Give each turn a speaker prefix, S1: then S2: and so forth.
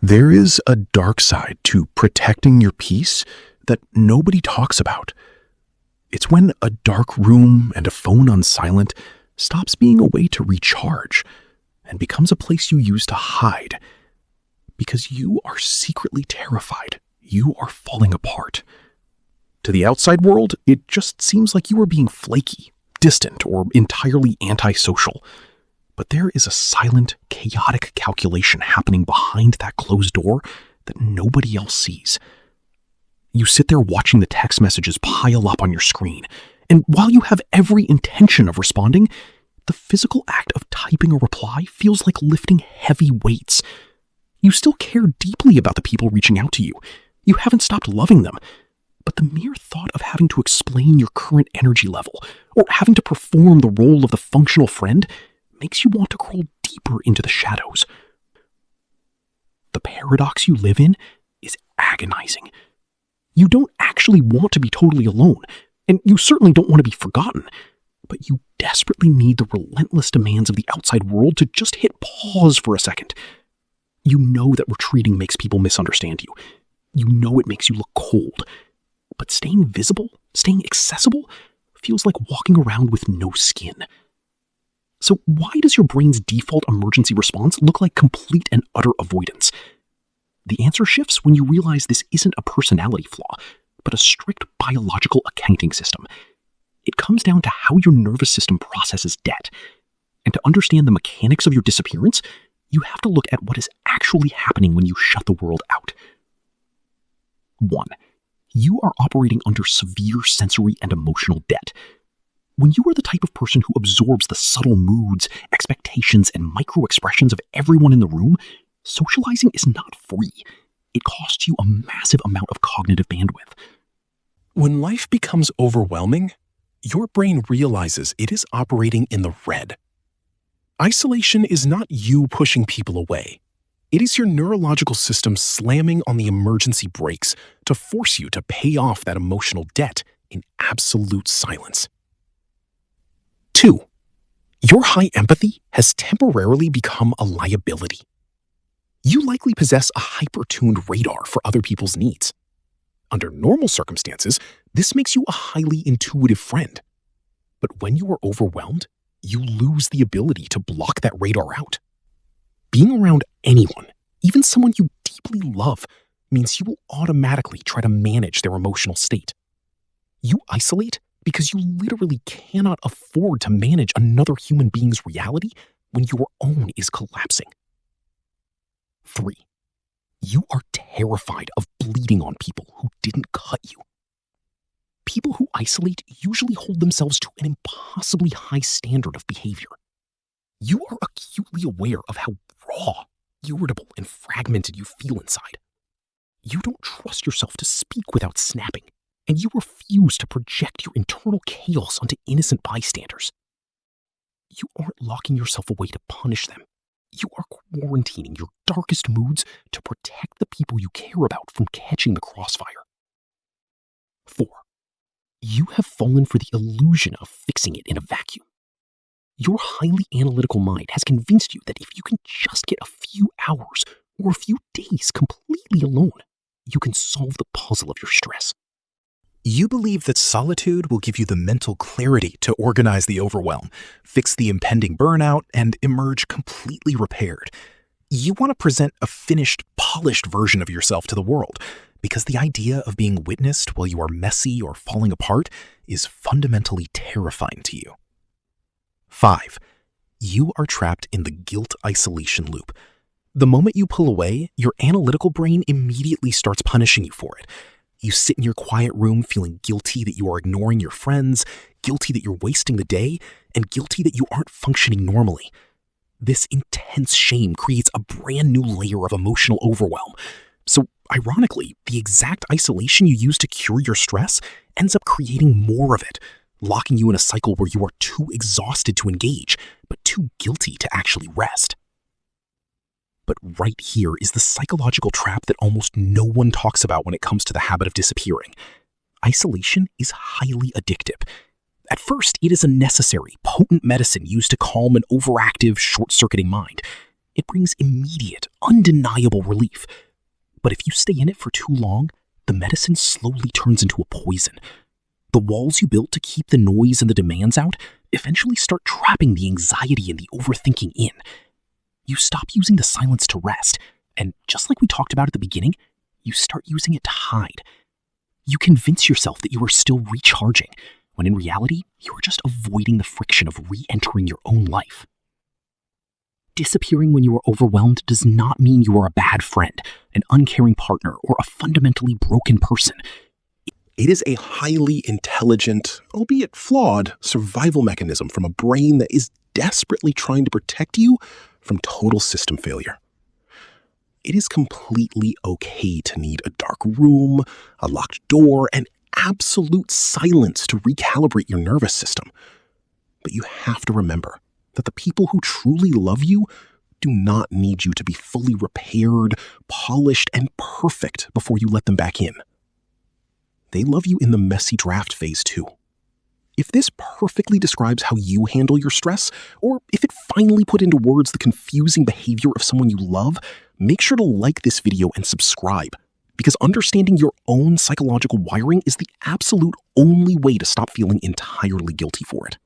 S1: There is a dark side to protecting your peace that nobody talks about. It's when a dark room and a phone on silent stops being a way to recharge and becomes a place you use to hide because you are secretly terrified you are falling apart. To the outside world, it just seems like you are being flaky, distant, or entirely antisocial. But there is a silent, chaotic calculation happening behind that closed door that nobody else sees. You sit there watching the text messages pile up on your screen, and while you have every intention of responding, the physical act of typing a reply feels like lifting heavy weights. You still care deeply about the people reaching out to you. You haven't stopped loving them. But the mere thought of having to explain your current energy level, or having to perform the role of the functional friend, makes you want to crawl deeper into the shadows. The paradox you live in is agonizing. You don't actually want to be totally alone, and you certainly don't want to be forgotten, but you desperately need the relentless demands of the outside world to just hit pause for a second. You know that retreating makes people misunderstand you. You know it makes you look cold. But staying visible, staying accessible, feels like walking around with no skin. So why does your brain's default emergency response look like complete and utter avoidance? The answer shifts when you realize this isn't a personality flaw, but a strict biological accounting system. It comes down to how your nervous system processes debt. And to understand the mechanics of your disappearance, you have to look at what is actually happening when you shut the world out. 1. You are operating under severe sensory and emotional debt. When you are the type of person who absorbs the subtle moods, expectations, and micro-expressions of everyone in the room, socializing is not free. It costs you a massive amount of cognitive bandwidth.
S2: When life becomes overwhelming, your brain realizes it is operating in the red. Isolation is not you pushing people away. It is your neurological system slamming on the emergency brakes to force you to pay off that emotional debt in absolute silence. 2. Your high empathy has temporarily become a liability. You likely possess a hyper-tuned radar for other people's needs. Under normal circumstances, this makes you a highly intuitive friend. But when you are overwhelmed, you lose the ability to block that radar out. Being around anyone, even someone you deeply love, means you will automatically try to manage their emotional state. You isolate because you literally cannot afford to manage another human being's reality when your own is collapsing. 3. You are terrified of bleeding on people who didn't cut you. People who isolate usually hold themselves to an impossibly high standard of behavior. You are acutely aware of how raw, irritable, and fragmented you feel inside. You don't trust yourself to speak without snapping, and you refuse to project your internal chaos onto innocent bystanders. You aren't locking yourself away to punish them. You are quarantining your darkest moods to protect the people you care about from catching the crossfire. 4. You have fallen for the illusion of fixing it in a vacuum. Your highly analytical mind has convinced you that if you can just get a few hours or a few days completely alone, you can solve the puzzle of your stress.
S3: You believe that solitude will give you the mental clarity to organize the overwhelm, fix the impending burnout, and emerge completely repaired. You want to present a finished, polished version of yourself to the world, because the idea of being witnessed while you are messy or falling apart is fundamentally terrifying to you. 5. You are trapped in the guilt isolation loop. The moment you pull away, your analytical brain immediately starts punishing you for it. You sit in your quiet room feeling guilty that you are ignoring your friends, guilty that you're wasting the day, and guilty that you aren't functioning normally. This intense shame creates a brand new layer of emotional overwhelm. So, ironically, the exact isolation you use to cure your stress ends up creating more of it, locking you in a cycle where you are too exhausted to engage, but too guilty to actually rest. But right here is the psychological trap that almost no one talks about when it comes to the habit of disappearing. Isolation is highly addictive. At first, it is a necessary, potent medicine used to calm an overactive, short-circuiting mind. It brings immediate, undeniable relief. But if you stay in it for too long, the medicine slowly turns into a poison. The walls you built to keep the noise and the demands out eventually start trapping the anxiety and the overthinking in. You stop using the silence to rest, and just like we talked about at the beginning, you start using it to hide. You convince yourself that you are still recharging, when in reality, you are just avoiding the friction of re-entering your own life. Disappearing when you are overwhelmed does not mean you are a bad friend, an uncaring partner, or a fundamentally broken person.
S2: It is a highly intelligent, albeit flawed, survival mechanism from a brain that is desperately trying to protect you from total system failure. It is completely okay to need a dark room, a locked door, and absolute silence to recalibrate your nervous system. But you have to remember that the people who truly love you do not need you to be fully repaired, polished, and perfect before you let them back in. They love you in the messy draft phase too. If this perfectly describes how you handle your stress, or if it finally put into words the confusing behavior of someone you love, make sure to like this video and subscribe, because understanding your own psychological wiring is the absolute only way to stop feeling entirely guilty for it.